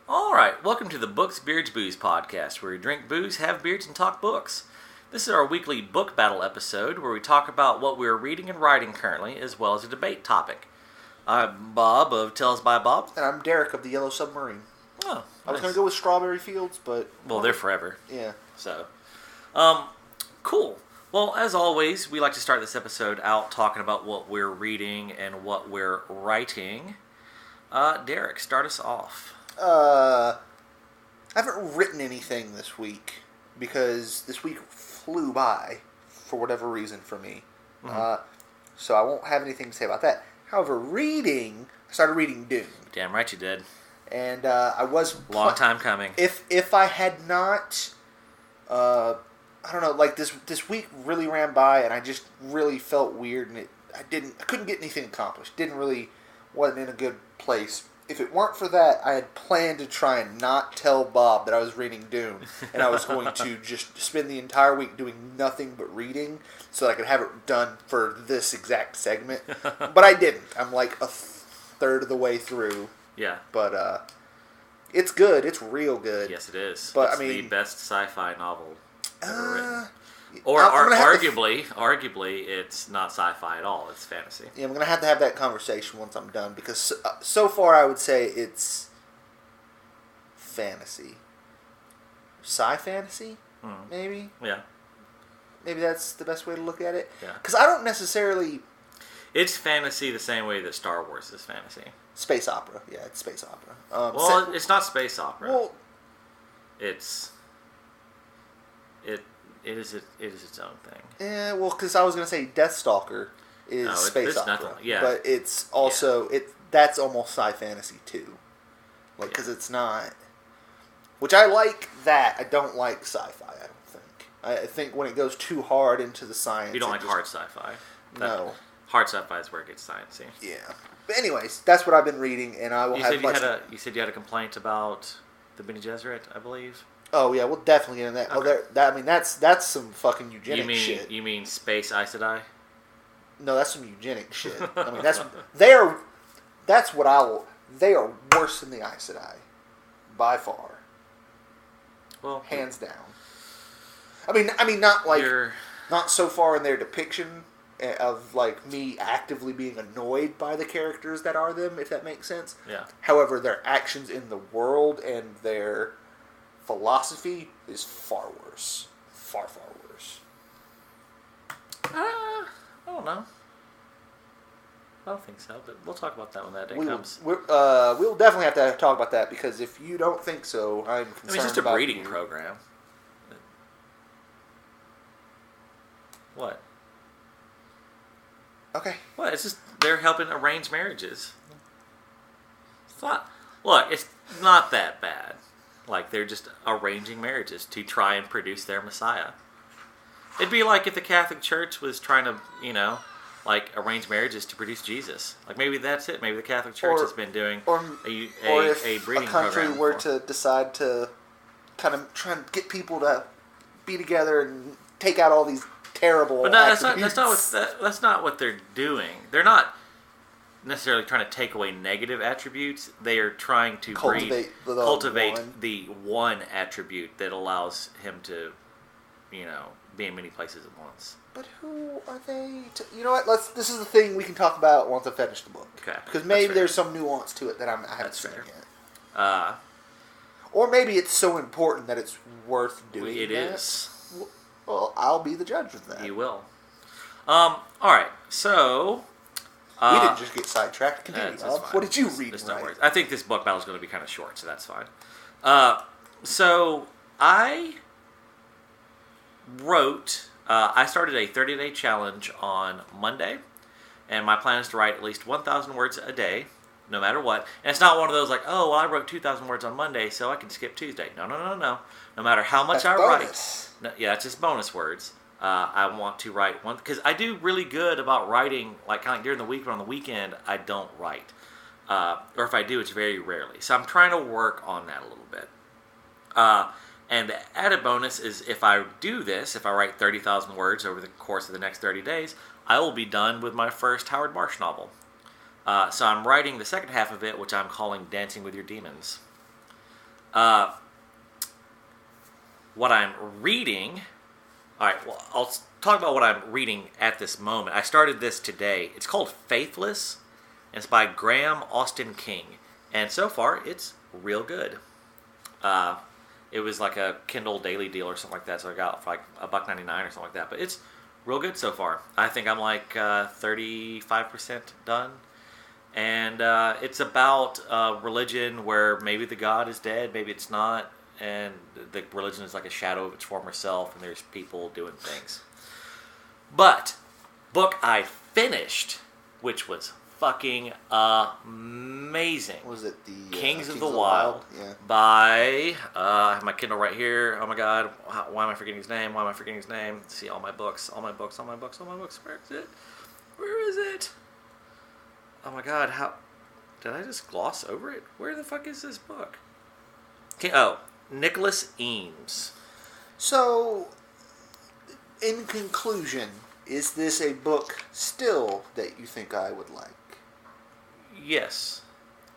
Alright, welcome to the Books, Beards, Booze podcast, where we drink booze, have beards, and talk books. This is our weekly book battle episode, where we talk about what we're reading and writing currently, as well as a debate topic. I'm Bob of TalesbyBob. And I'm Derek of the Yellow Submarine. Oh, nice. I was going to go with Strawberry Fields, but... Well, they're forever. Yeah. So, cool. Well, as always, we like to start this episode out talking about what we're reading and what we're writing. Derek, start us off. I haven't written anything this week because this week flew by for whatever reason for me. Mm-hmm. So I won't have anything to say about that. However, I started reading Dune. Damn right you did. And I was... Long time coming. If I had not... I don't know, like this week really ran by and I just really felt weird and I couldn't get anything accomplished. Wasn't in a good place. If it weren't for that, I had planned to try and not tell Bob that I was reading Dune, and I was going to just spend the entire week doing nothing but reading so that I could have it done for this exact segment. But I didn't. I'm like a third of the way through. Yeah. But it's good. It's real good. Yes, it is. But it's I mean, the best sci-fi novel ever written. Or arguably, it's not sci-fi at all. It's fantasy. Yeah, I'm going to have that conversation once I'm done, because so far I would say it's fantasy. Sci-fantasy, maybe? Yeah. Maybe that's the best way to look at it? Yeah. Because I don't necessarily... It's fantasy the same way that Star Wars is fantasy. Space opera. Yeah, it's space opera. It's not space opera. Well... It is its own thing. Yeah, well, because I was going to say Deathstalker is space opera. Yeah. But it's also... That's almost sci-fantasy, too. Because it's not... Which I like that. I don't like sci-fi, I don't think. I think when it goes too hard into the science... You don't like hard sci-fi? No. Hard sci-fi is where it gets sciencey. Yeah. But anyways, that's what I've been reading, and I will You said you had a complaint about the Bene Gesserit, I believe? Oh, yeah, we'll definitely get into that. Okay. That's some fucking eugenic shit. You mean Space Aes Sedai? No, that's some eugenic shit. I mean, they are worse than the Aes Sedai. By far. Well, hands down. I mean, not so far in their depiction of like me actively being annoyed by the characters that are them, if that makes sense. Yeah. However, their actions in the world and their philosophy is far worse. Far, far worse. I don't know. I don't think so, but we'll talk about that when that day comes. We'll definitely have to talk about that, because if you don't think so, I'm concerned about it's just a breeding program. What? Okay. What? It's just they're helping arrange marriages. It's not that bad. Like, they're just arranging marriages to try and produce their Messiah. It'd be like if the Catholic Church was trying to, arrange marriages to produce Jesus. Like, maybe that's it. Maybe the Catholic Church has been doing a breeding program. Or if a country were to decide to kind of try and get people to be together and take out all these terrible attributes. That's not what they're doing. They're not necessarily trying to take away negative attributes. They are trying to cultivate the one attribute that allows him to, be in many places at once. But who are they? You know what? This is the thing we can talk about once I finish the book. Okay. Because maybe there's some nuance to it that I haven't seen yet. Or maybe it's so important that it's worth doing. It is. Well, I'll be the judge of that. You will. All right. So we didn't just get sidetracked. Continue. What did you read? I think this book battle is going to be kind of short, so that's fine. So I wrote. I started a 30-day challenge on Monday, and my plan is to write at least 1,000 words a day, no matter what. And it's not one of those like, oh, well, I wrote 2,000 words on Monday, so I can skip Tuesday. No. No matter how much I write. No, yeah, it's just bonus words. I want to write one, because I do really good about writing, like kind of during the week, but on the weekend, I don't write. Or if I do, it's very rarely. So I'm trying to work on that a little bit. And the added bonus is if I do this, if I write 30,000 words over the course of the next 30 days, I will be done with my first Howard Marsh novel. So I'm writing the second half of it, which I'm calling Dancing with Your Demons. Uh, what I'm reading. All right. Well, I'll talk about what I'm reading at this moment. I started this today. It's called Faithless. And it's by Graham Austin King. And so far, it's real good. It was like a Kindle daily deal or something like that, so I got it for like $1.99 or something like that. But it's real good so far. I think I'm like 35% done. And it's about religion where maybe the god is dead, maybe it's not. And the religion is like a shadow of its former self, and there's people doing things. But, book I finished, which was fucking amazing. Was it the Kings of the Wild? Yeah. By I have my Kindle right here. Oh my god, why am I forgetting his name? See all my books. Where is it? Oh my god, how did I just gloss over it? Where the fuck is this book? Nicholas Eames. So, in conclusion, is this a book still that you think I would like? Yes,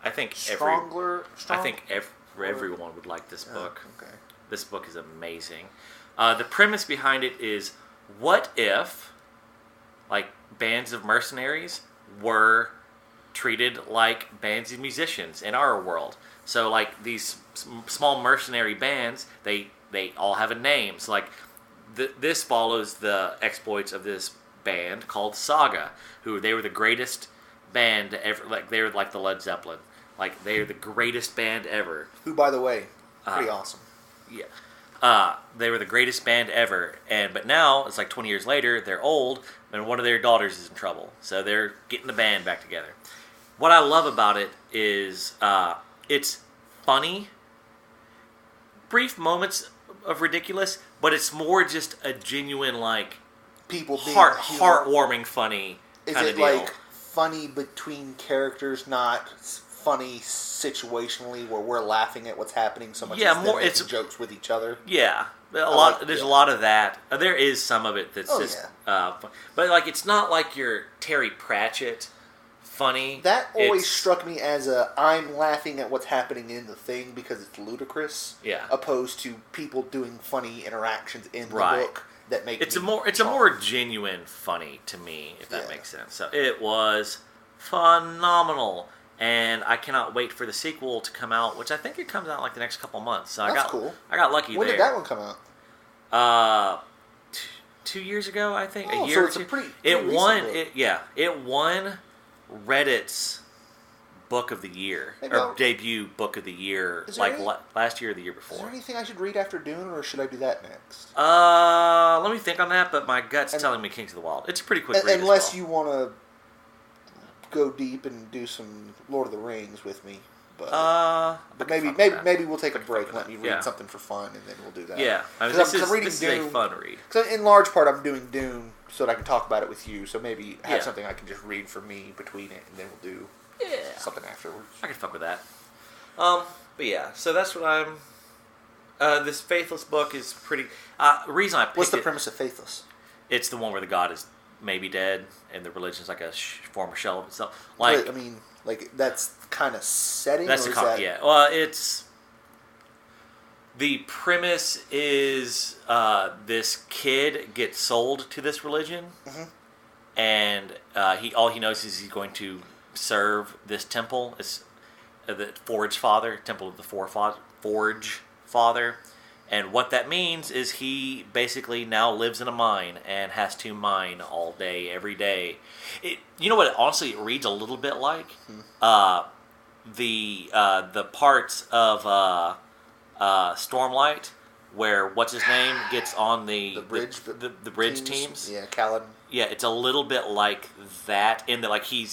I think everyone would like this book. Okay. This book is amazing. The premise behind it is, what if, like, bands of mercenaries were treated like bands of musicians in our world? So, like, these small mercenary bands, they all have a name. So, like, this follows the exploits of this band called Saga, who they were the greatest band ever. Like, they were like the Led Zeppelin. Like, they are the greatest band ever. Who, by the way, pretty awesome. Yeah. They were the greatest band ever. But now, it's like 20 years later, they're old, and one of their daughters is in trouble. So they're getting the band back together. What I love about it is it's funny, brief moments of ridiculous, but it's more just a genuine, like, people being heartwarming, funny kind of deal. Is it like funny between characters, not funny situationally where we're laughing at what's happening so much as them making jokes with each other? Yeah. There's a lot of that. There is some of it that's fun. But, like, it's not like your Terry Pratchett funny. That always struck me as I'm laughing at what's happening in the thing because it's ludicrous. Yeah. Opposed to people doing funny interactions in the book that make it's a more genuine funny to me, if that makes sense. So it was phenomenal, and I cannot wait for the sequel to come out, which I think it comes out like the next couple months. So That's cool. I got lucky when there. When did that one come out? 2 years ago, I think. Oh, a year so or it's two. a pretty it won. book. It won Reddit's Book of the Year, or debut Book of the Year, like last year or the year before. Is there anything I should read after Dune, or should I do that next? Let me think on that, but my gut's telling me Kings of the Wild. It's a pretty quick read. Unless you want to go deep and do some Lord of the Rings with me. But maybe we'll take a break and let me read something for fun, and then we'll do that. Yeah, this is a fun read. Because in large part, I'm doing Dune so that I can talk about it with you. So maybe have something I can just read for me between it, and then we'll do something afterwards. I can fuck with that. But yeah, so that's what I'm. This Faithless book is pretty. The reason I picked What's the premise of Faithless? It's the one where the god is maybe dead, and the religion's like a former shell of itself. Like, I mean, like that's kind of setting. That's yeah. Well, it's the premise is this kid gets sold to this religion, and all he knows is he's going to serve this temple. It's the Forge Father, Temple of the Forge Father. And what that means is he basically now lives in a mine and has to mine all day, every day. You know what? Honestly, it reads a little bit like the parts of Stormlight where what's his name gets on the bridge the bridge teams. Yeah, Kaladin. Yeah, it's a little bit like that in that, like he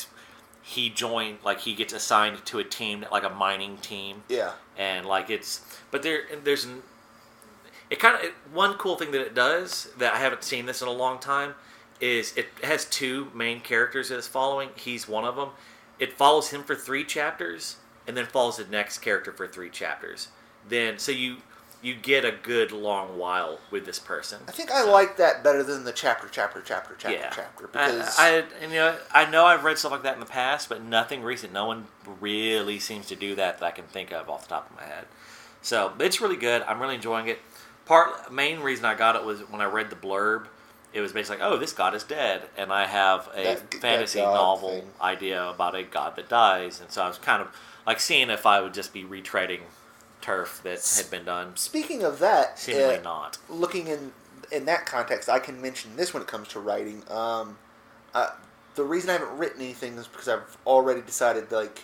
gets assigned to a team, like a mining team. Yeah, and like there's. One cool thing that it does that I haven't seen this in a long time is it has two main characters that it's following. He's one of them. It follows him for 3 chapters and then follows the next character for 3 chapters. So you get a good long while with this person. I think I like that better than the chapter. Because I know I've read stuff like that in the past, but nothing recent. No one really seems to do that I can think of off the top of my head. So it's really good. I'm really enjoying it. Main reason I got it was when I read the blurb. It was basically like, oh, this god is dead, and I have a fantasy novel thing. Idea about a god that dies, and so I was kind of like seeing if I would just be retreading turf that had been done. Speaking of that, seemingly not. Looking in that context, I can mention this when it comes to writing. The reason I haven't written anything is because I've already decided, like,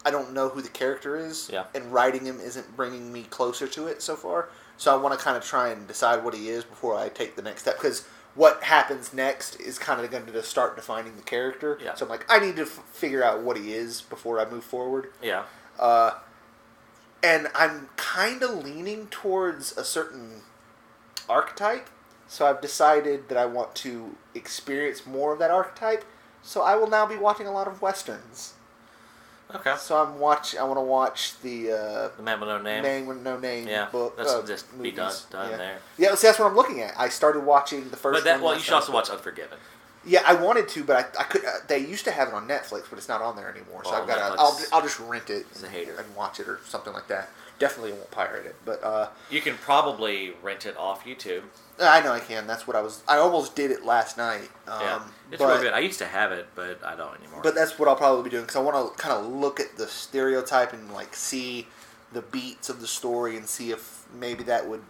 I don't know who the character is, and writing him isn't bringing me closer to it so far. So I want to kind of try and decide what he is before I take the next step, because what happens next is kind of going to start defining the character. Yeah. So I'm like, I need to figure out what he is before I move forward. Yeah. And I'm kind of leaning towards a certain archetype. So I've decided that I want to experience more of that archetype. So I will now be watching a lot of Westerns. Okay. So I want to watch the Man with No Name. Man with No Name book. That's just movies. Be done there. Yeah, so that's what I'm looking at. I started watching the first one. Well, you should also watch Unforgiven. Yeah, I wanted to, but I could. They used to have it on Netflix, but it's not on there anymore. So I've got to. I'll just rent it and watch it or something like that. Definitely won't pirate it, but you can probably rent it off YouTube. I know I can. That's what I was. I almost did it last night. It's really good. I used to have it, but I don't anymore. But that's what I'll probably be doing, because I want to kind of look at the stereotype and like see the beats of the story and see if maybe that would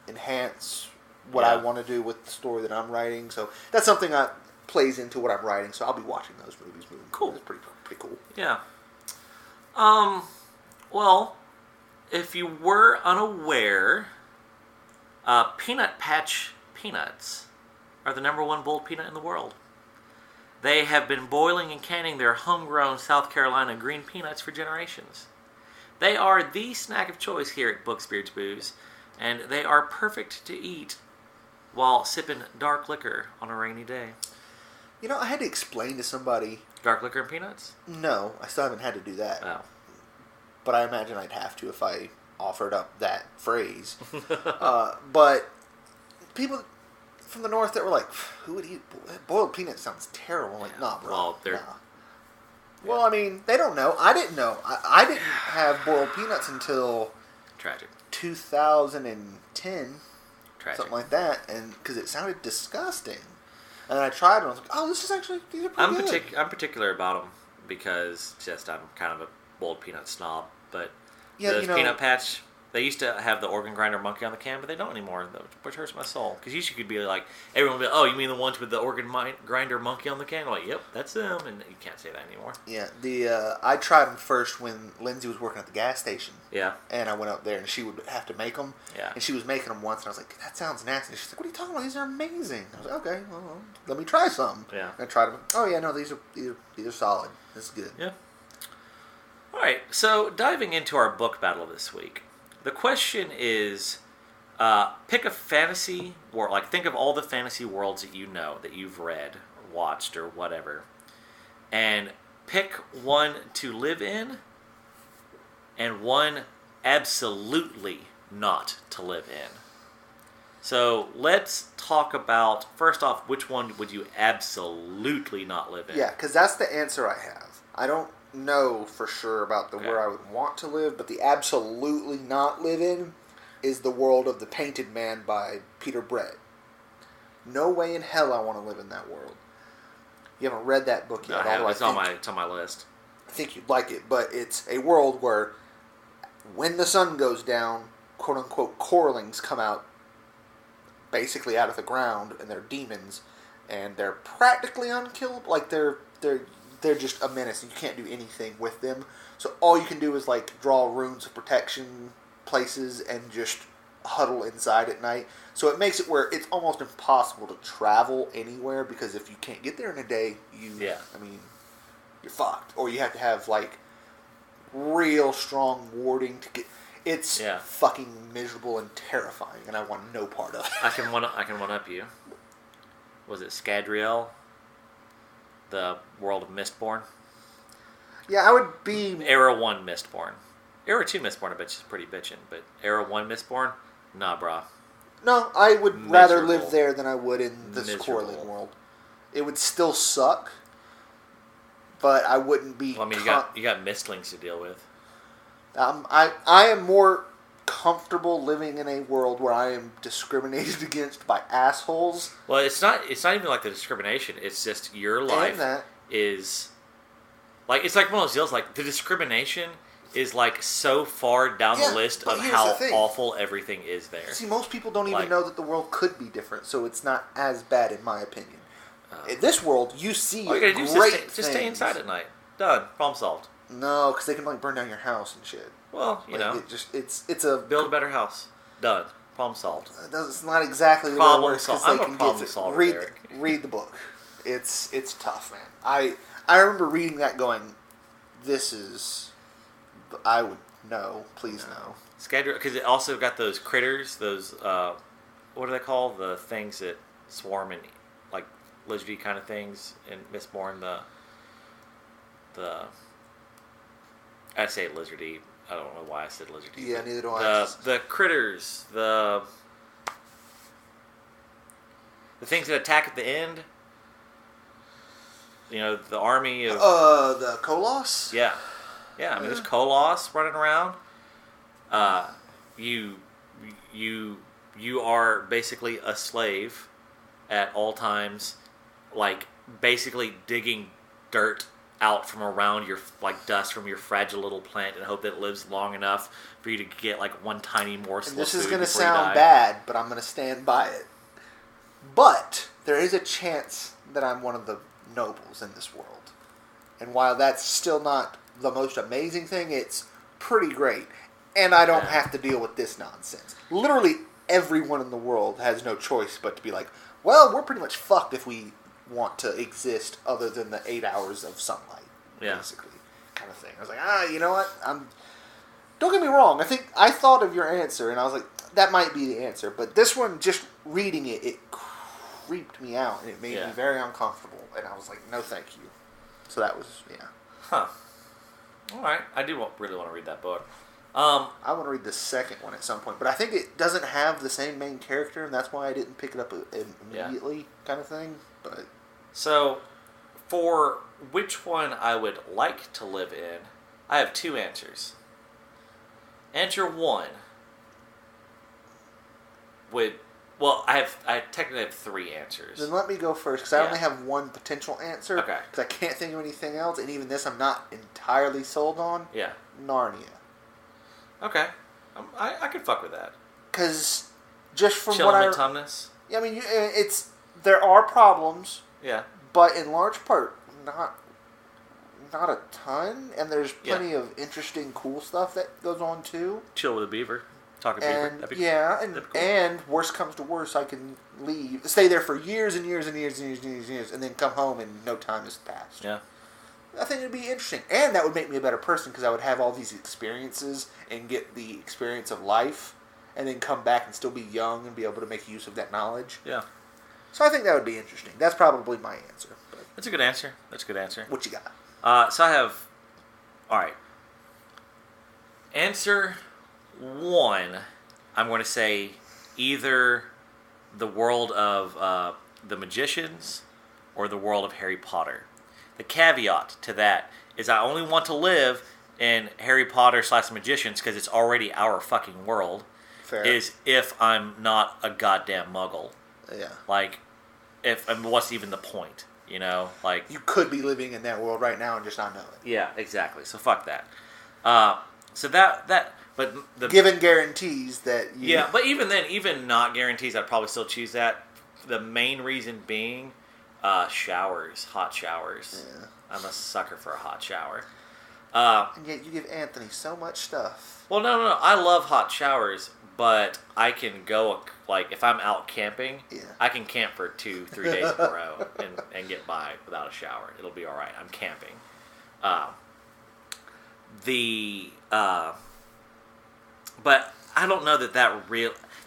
enhance what I want to do with the story that I'm writing. So that's something that plays into what I'm writing. So I'll be watching those movies. Cool. It's pretty cool. Yeah. Well, if you were unaware, Peanut Patch peanuts are the #1 boiled peanut in the world. They have been boiling and canning their homegrown South Carolina green peanuts for generations. They are the snack of choice here at Books, Beards, Booze, and they are perfect to eat while sipping dark liquor on a rainy day. You know, I had to explain to somebody... Dark liquor and peanuts? No, I still haven't had to do that. Oh. But I imagine I'd have to if I offered up that phrase. But people from the north that were like, who would eat boiled peanuts? Sounds terrible. Like, nah, bro. Well, nah. Well, I mean, they don't know. I didn't know. I didn't have boiled peanuts until... Tragic. 2010. Tragic. Something like that. And because it sounded disgusting. And then I tried them. I was like, oh, these are pretty good. I'm particular about them because I'm kind of a boiled peanut snob. But those Peanut Patch, they used to have the organ grinder monkey on the can, but they don't anymore, which hurts my soul. Because usually you could be like, everyone would be like, oh, you mean the ones with the organ grinder monkey on the can? I'm like, yep, that's them. And you can't say that anymore. Yeah, I tried them first when Lindsay was working at the gas station. Yeah. And I went up there and she would have to make them. Yeah. And she was making them once and I was like, that sounds nasty. She's like, what are you talking about? These are amazing. I was like, okay, well, let me try some. Yeah. And I tried them. Oh, yeah, no, these are solid. This is good. Yeah. All right, so diving into our book battle this week, the question is, pick a fantasy world, like think of all the fantasy worlds that you know, that you've read, or watched, or whatever, and pick one to live in, and one absolutely not to live in. So let's talk about, first off, which one would you absolutely not live in? Yeah, because that's the answer I have. I don't know for sure about where I would want to live, but the absolutely not live in is the world of The Painted Man by Peter Brett. No way in hell I want to live in that world. You haven't read that book yet. It's on my list. I think you'd like it, but it's a world where when the sun goes down, quote unquote, coralings come out basically out of the ground, and they're demons, and they're practically unkillable. Like they're just a menace, and you can't do anything with them. So all you can do is like draw runes of protection places and just huddle inside at night. So it makes it where it's almost impossible to travel anywhere, because if you can't get there in a day, you're fucked. Or you have to have like real strong warding to get. It's fucking miserable and terrifying, and I want no part of it. I can one up you. Was it Scadrial? The world of Mistborn? Yeah, I would be... Era 1 Mistborn. Era 2 Mistborn, I bet is pretty bitchin', but Era 1 Mistborn? Nah, brah. No, I would rather live there than I would in this Corlin world. It would still suck, but I wouldn't be... Well, I mean, you got mistlings to deal with. I am more comfortable living in a world where I am discriminated against by assholes. Well, it's not even like the discrimination. It's just your life is like it's like one of those deals. Like the discrimination is like so far down the list of how awful everything is there. See, most people don't even know that the world could be different, so it's not as bad in my opinion. In this world, you see all you gotta do is just stay inside at night. Done. Problem solved. No, because they can like burn down your house and shit. Well, you know, it's a build a better house. Done. Problem solved. It's not exactly the way it works because they can get it. Read the book. It's tough, man. I remember reading that going, this is, I would know, please no. Schedule, because it also got those critters, those what do they call the things that swarm and like lizardy kind of things in Mistborn, the I say lizardy. I don't know why I said lizardy. Yeah, neither do I. The critters, the things that attack at the end. You know, the army of the Koloss. Yeah. I mean, there's Koloss running around. You are basically a slave at all times, like basically digging dirt out from around your, like dust from your fragile little plant and hope that it lives long enough for you to get like one tiny morsel of food. This is going to sound bad, but I'm going to stand by it. But there is a chance that I'm one of the nobles in this world. And while that's still not the most amazing thing, it's pretty great. And I don't have to deal with this nonsense. Literally everyone in the world has no choice but to be like, well, we're pretty much fucked if we want to exist other than the 8 hours of sunlight, basically, kind of thing. I was like, you know what? Don't get me wrong. I thought of your answer, and I was like, that might be the answer. But this one, just reading it, it creeped me out, and it made me very uncomfortable. And I was like, no, thank you. So that was, Huh. All right. I do really want to read that book. I want to read the second one at some point, but I think it doesn't have the same main character, and that's why I didn't pick it up immediately, kind of thing. But so, for which one I would like to live in, I have two answers. Answer one I technically have three answers. Then let me go first, because I only have one potential answer. Okay. Because I can't think of anything else, and even this I'm not entirely sold on. Yeah. Narnia. Okay. I could fuck with that. Because just from Chilling what Tumnus? I mean, there are problems. Yeah. But in large part, not a ton, and there's plenty of interesting, cool stuff that goes on too. Chill with a beaver. Talking beaver. That'd be cool. And worst comes to worst, I can stay there for years and years and years and years and years and years, and then come home and no time has passed. Yeah. I think it'd be interesting, and that would make me a better person because I would have all these experiences and get the experience of life, and then come back and still be young and be able to make use of that knowledge. Yeah. So I think that would be interesting. That's probably my answer. But that's a good answer. What you got? So I have... Alright. Answer one, I'm going to say either the world of the magicians or the world of Harry Potter. The caveat to that is I only want to live in Harry Potter / magicians because it's already our fucking world. Fair. Is if I'm not a goddamn muggle. Yeah. Like, what's even the point? You know, like you could be living in that world right now and just not know it. Yeah, exactly. So fuck that. But the given guarantees that you... Yeah, but even then, even not guarantees, I'd probably still choose that. The main reason being, showers, hot showers. Yeah. I'm a sucker for a hot shower. And yet you give Anthony so much stuff. Well, no. I love hot showers, but I can go, like, if I'm out camping, I can camp for 2-3 days in a row and get by without a shower. It'll be all right. I'm camping. But I don't know that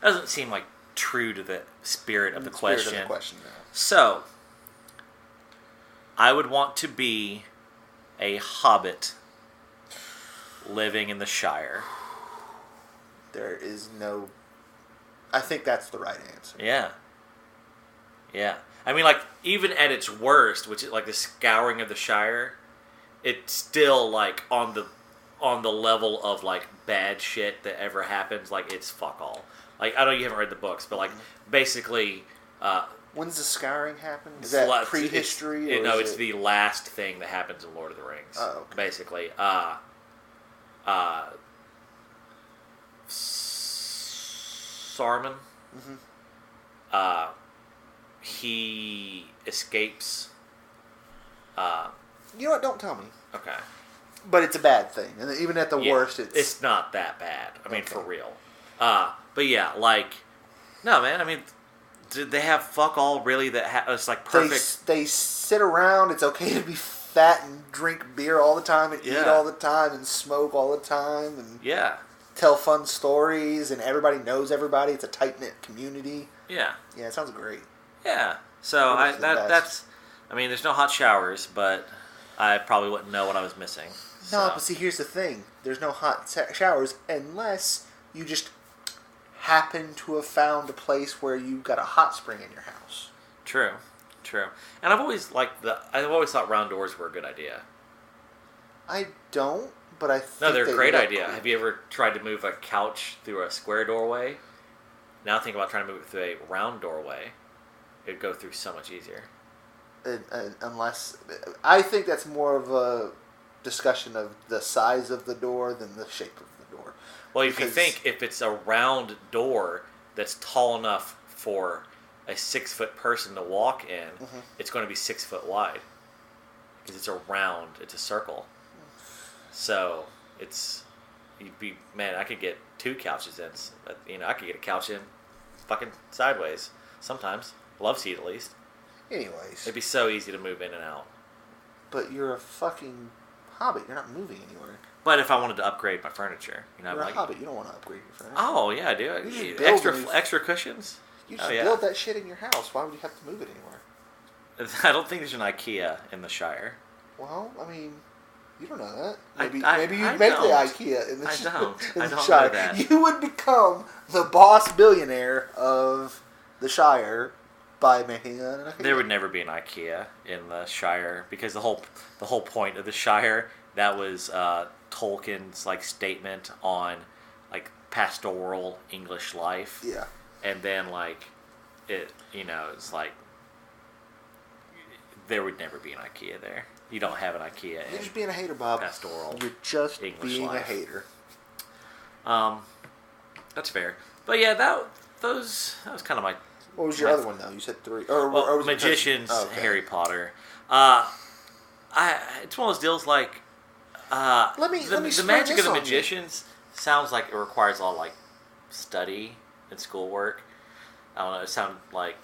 doesn't seem like true to the spirit of the question. No. So, I would want to be a hobbit living in the Shire. There is no... I think that's the right answer. Yeah. I mean, like, even at its worst, which is like the scouring of the Shire, it's still, like, on on the level of like bad shit that ever happens. Like it's fuck all. Like I know you haven't read the books, but like basically. When's the scouring happen? Is that prehistory? No, it's the last thing that happens in Lord of the Rings. Oh, okay. Basically, Saruman. Mm-hmm. He escapes. You know what? Don't tell me. Okay. But it's a bad thing, and even at the worst, it's not that bad. I mean, for real. But yeah, like, no, man. I mean, did they have fuck all really? It's like perfect. They sit around. It's okay to be fat and drink beer all the time and eat all the time and smoke all the time and tell fun stories and everybody knows everybody. It's a tight knit community. Yeah. Yeah, it sounds great. Yeah. So that's. I mean, there's no hot showers, but I probably wouldn't know what I was missing. No, but see, here's the thing. There's no hot showers unless you just happen to have found a place where you got a hot spring in your house. True. And I've always thought round doors were a good idea. I don't, but I think they're a great idea. Cool. Have you ever tried to move a couch through a square doorway? Now think about trying to move it through a round doorway. It'd go through so much easier. Unless I think that's more of a discussion of the size of the door than the shape of the door. Well, if you think if it's a round door that's tall enough for a 6-foot person to walk in, it's going to be 6 foot wide because it's it's a circle. So I could get 2 couches in. I could get a couch in fucking sideways sometimes. Love seat at least. Anyways. It'd be so easy to move in and out. But you're a fucking hobbit. You're not moving anywhere. But if I wanted to upgrade my furniture, you're a hobbit. You don't want to upgrade your furniture. Oh yeah, I do. You Extra cushions. You just build that shit in your house. Why would you have to move it anywhere? I don't think there's an IKEA in the Shire. Well, I mean, you don't know that. Maybe you'd make the IKEA in the Shire. I don't Shire. know that. You would become the boss billionaire of the Shire by making an IKEA. There would never be an IKEA in the Shire because the whole point of the Shire, that was Tolkien's like statement on like pastoral English life. Yeah. And then like it's like there would never be an IKEA there. You don't have an IKEA. You're just being a hater, Bob. Pastoral. You're just English being life. a hater. That's fair. But yeah, that was kind of my. What was your other one though? You said 3. Or Magicians, Harry Potter. It's one of those deals like. Let me the magic of the Magicians sounds like it requires a lot of like study and schoolwork. I don't know. It sounded like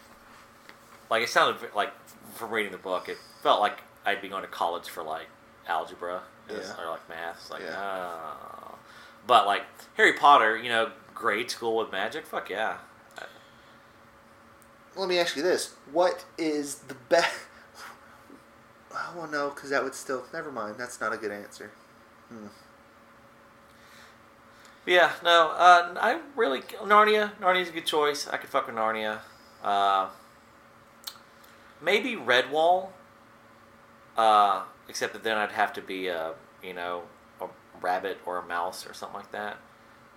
from reading the book, it felt like I'd be going to college for like algebra or like math. It's like, but like Harry Potter, grade school with magic. Fuck yeah. Let me ask you this: what is the best? Well, no, because that would still. Never mind. That's not a good answer. Yeah, no. I really Narnia. Narnia's a good choice. I could fuck with Narnia. Maybe Redwall. Except that then I'd have to be a rabbit or a mouse or something like that.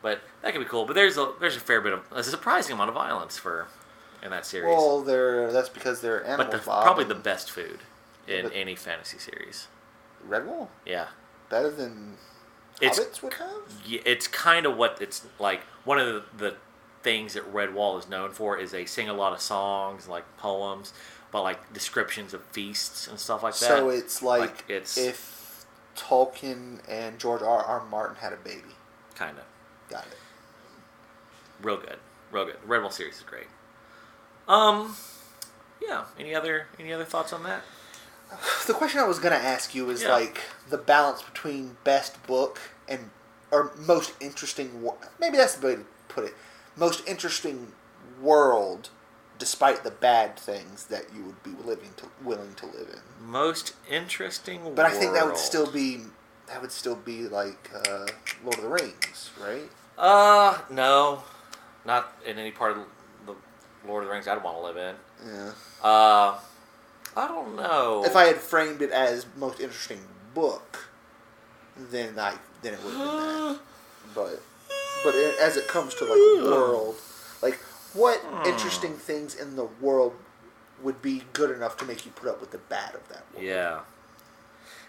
But that could be cool. But there's a fair bit of a surprising amount of violence in that series. Well, that's because they're animals. But probably the best food in any fantasy series. Redwall? Yeah. Better than hobbits would have? Yeah, it's kind of what it's like. One of the things that Redwall is known for is they sing a lot of songs, like poems, but like descriptions of feasts and stuff like that. So it's like if Tolkien and George R.R. Martin had a baby. Kind of. Got it. Real good. The Redwall series is great. Yeah. Any other thoughts on that? The question I was going to ask you is like the balance between best book or most interesting. Maybe that's the way to put it. Most interesting world, despite the bad things that you would be willing to live in. Most interesting world. But I think that would still be like Lord of the Rings, right? No, not in any part of the Lord of the Rings I'd want to live in. Yeah. I don't know. If I had framed it as most interesting book, then then it would have been that. But as it comes to like world, like what interesting things in the world would be good enough to make you put up with the bad of that world? Yeah.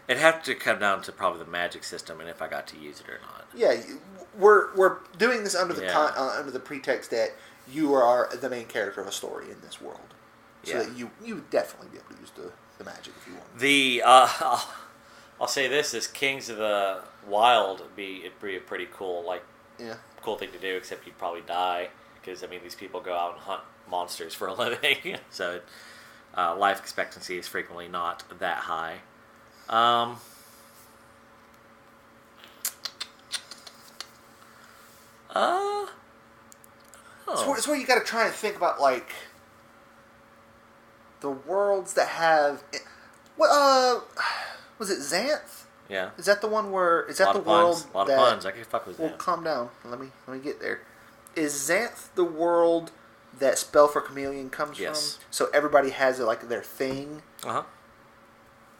It'd have to come down to probably the magic system and if I got to use it or not. Yeah, we're doing this under under the pretext that you are the main character of a story in this world, so that you would definitely be able to use the magic if you want. I'll say this: as Kings of the Wild, it'd be a pretty cool cool thing to do. Except you'd probably die because these people go out and hunt monsters for a living, so life expectancy is frequently not that high. It's where you got to try and think about like the worlds that have. Was it Xanth? Yeah. Is that the one where the world? A lot of puns. I can fuck with that. Well, calm down. Let me get there. Is Xanth the world that Spell for Chameleon comes from? So everybody has like their thing.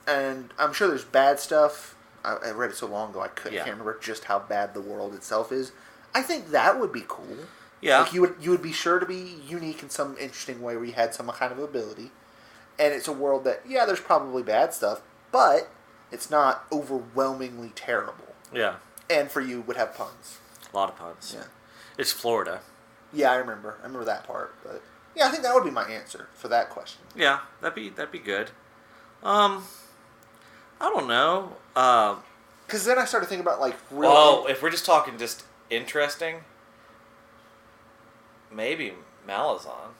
And I'm sure there's bad stuff. I read it so long ago I can't remember just how bad the world itself is. I think that would be cool. Yeah. Like you would be sure to be unique in some interesting way where you had some kind of ability. And it's a world that, there's probably bad stuff, but it's not overwhelmingly terrible. Yeah. And for you, would have puns. A lot of puns. Yeah. It's Florida. Yeah, I remember that part. But yeah, I think that would be my answer for that question. Yeah, that'd be good. I don't know. Because then I started thinking about like if we're just talking just interesting, maybe Malazan.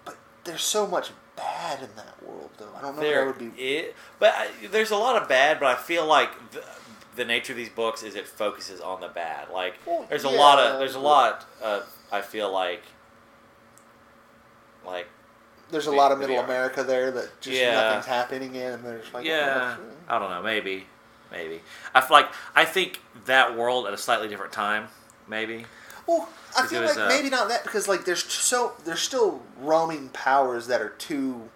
But there's so much bad in that world, though. I don't know if that would be. There's a lot of bad, but I feel like the nature of these books is it focuses on the bad. Like there's a lot. I feel like there's a lot of Middle America there that just nothing's happening in, and there's like I don't know, maybe I think that world at a slightly different time, maybe. Well, I feel like maybe not that because like there's still roaming powers that are too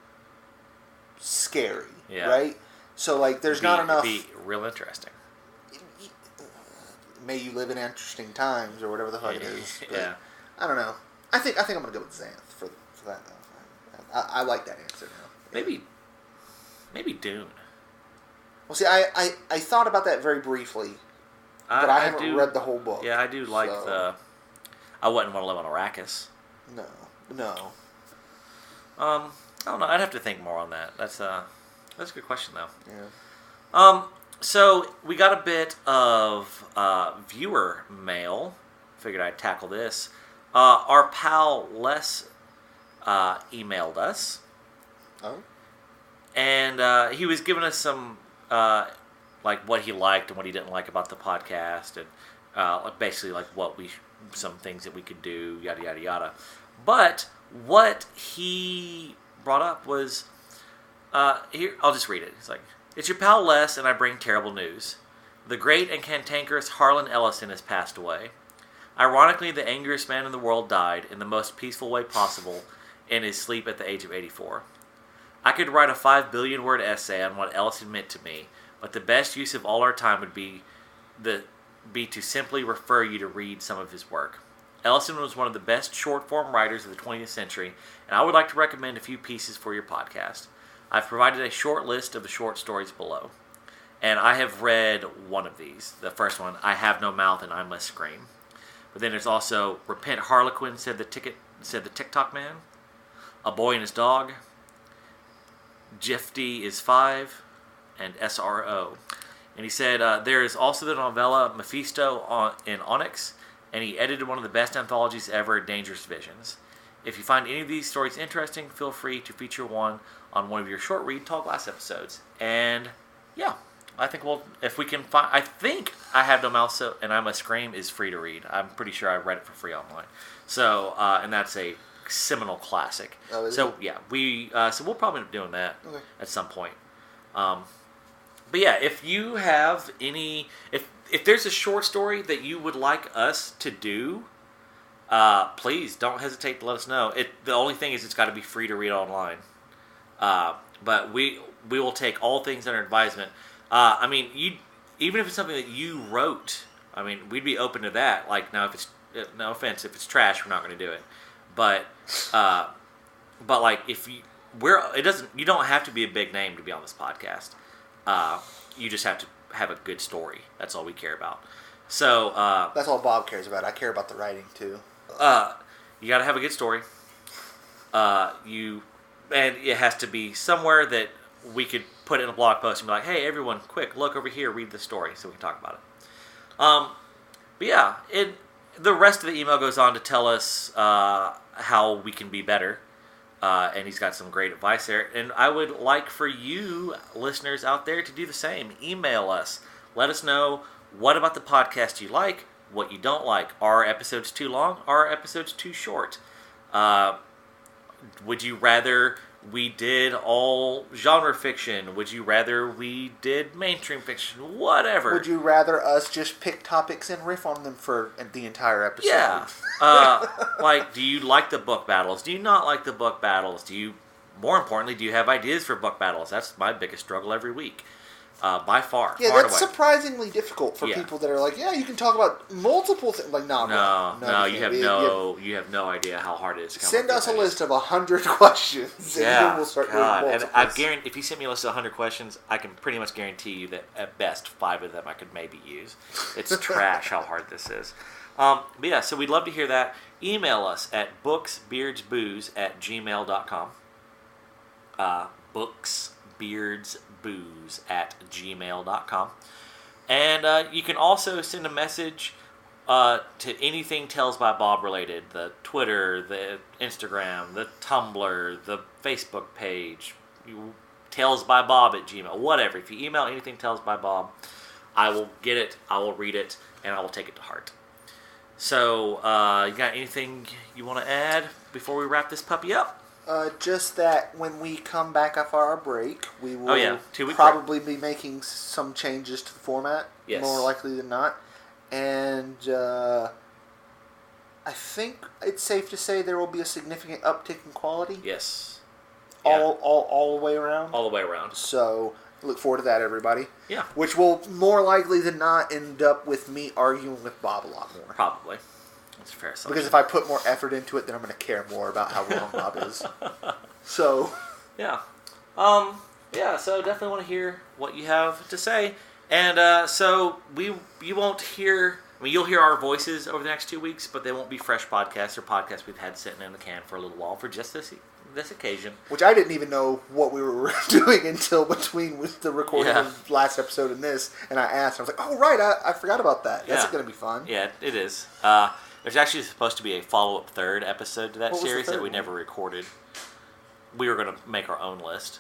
scary, right? So like there's not enough. It'd be real interesting. May you live in interesting times, or whatever the fuck it is. Yeah. I don't know. I think I'm gonna go with Xanth for that. I like that answer now. Maybe Dune. Well, see, I thought about that very briefly, but I haven't read the whole book. Yeah, I do like I wouldn't want to live on Arrakis. No. I don't know. I'd have to think more on that. That's a good question, though. Yeah. So we got a bit of viewer mail. Figured I'd tackle this. Our pal Les emailed us. Oh. And he was giving us some like what he liked and what he didn't like about the podcast, and basically like some things that we could do, yada yada yada. But what he brought up was here. I'll just read it. It's like, it's your pal Les, and I bring terrible news. The great and cantankerous Harlan Ellison has passed away. Ironically, the angriest man in the world died in the most peaceful way possible in his sleep at the age of 84. I could write a 5 billion word essay on what Ellison meant to me, but the best use of all our time would be to simply refer you to read some of his work. Ellison was one of the best short-form writers of the 20th century, and I would like to recommend a few pieces for your podcast. I've provided a short list of the short stories below, and I have read one of these. The first one, I Have No Mouth and I Must Scream. But then there's also Repent Harlequin, said the TikTok Man, A Boy and His Dog, Jifty is 5, and SRO. And he said there is also the novella Mephisto in Onyx, and he edited one of the best anthologies ever, Dangerous Visions. If you find any of these stories interesting, feel free to feature one on one of your short read Tall Glass episodes. And yeah, I think if we can find, I think I Have No Mouth and I Must Scream is free to read. I'm pretty sure I read it for free online. So, and that's a seminal classic. Oh, so yeah, so we'll probably end up doing that at some point. But yeah, if you have any, if there's a short story that you would like us to do, please don't hesitate to let us know. The only thing is it's got to be free to read online. But we will take all things under advisement. I mean, even if it's something that you wrote, I mean, we'd be open to that. Like, now, if it's, no offense, if it's trash, we're not going to do it. But like, if you, you don't have to be a big name to be on this podcast. You just have to have a good story. That's all we care about. So that's all Bob cares about. I care about the writing too. You got to have a good story. And it has to be somewhere that we could put in a blog post and be like, hey, everyone, quick, look over here, read the story, so we can talk about it. But yeah, the rest of the email goes on to tell us how we can be better. And he's got some great advice there. And I would like for you, listeners out there, to do the same. Email us. Let us know what about the podcast you like, what you don't like. Are episodes too long? Are episodes too short? Would you rather we did all genre fiction? Would you rather we did mainstream fiction? Whatever. Would you rather us just pick topics and riff on them for the entire episode? Yeah. Like, do you like the book battles? Do you not like the book battles? More importantly, do you have ideas for book battles? That's my biggest struggle every week. By far. Yeah, far that's surprisingly difficult for people that are like, yeah, you can talk about multiple things. Like, no, you have no idea how hard it is to come send us a list of 100 questions, and then we'll start doing multiples. And I guarantee, if you send me a list of 100 questions, I can pretty much guarantee you that at best 5 of them I could maybe use. It's trash how hard this is. But yeah, so we'd love to hear that. Email us at booksbeardsbooze@gmail.com. booksbeardsbooze@gmail.com. And you can also send a message to anything Tales by Bob related. The Twitter, the Instagram, the Tumblr, the Facebook page. TalesbyBob@gmail. Whatever. If you email anything Tales by Bob, I will get it, I will read it, and I will take it to heart. So, you got anything you want to add before we wrap this puppy up? Just that when we come back off our break, we will 2 week probably be making some changes to the format, more likely than not. And I think it's safe to say there will be a significant uptick in quality. Yes. All the way around? All the way around. So, look forward to that, everybody. Yeah. Which will more likely than not end up with me arguing with Bob a lot more. Probably. That's a fair assumption. Because if I put more effort into it, then I'm going to care more about how wrong Bob is. So. Yeah. So definitely want to hear what you have to say. And so you won't hear, you'll hear our voices over the next 2 weeks, but they won't be fresh podcasts or podcasts we've had sitting in the can for a little while for just this occasion. Which I didn't even know what we were doing until between with the recording of last episode and this, and I asked, I was like, oh right, I forgot about that. That's going to be fun. Yeah, it is. There's actually supposed to be a follow-up third episode to that series that we never recorded. We were going to make our own list,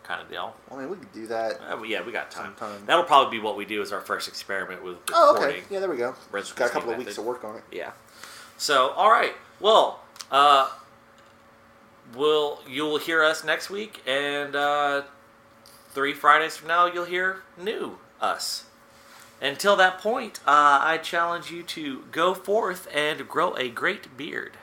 kind of deal. Well, I mean, we could do that. Yeah, we got time. That'll probably be what we do as our first experiment with recording. Oh, okay. Yeah, there we go. Got a couple of weeks to work on it. Yeah. So, all right. Well, you'll hear us next week, and 3 Fridays from now, you'll hear new us. Until that point, I challenge you to go forth and grow a great beard.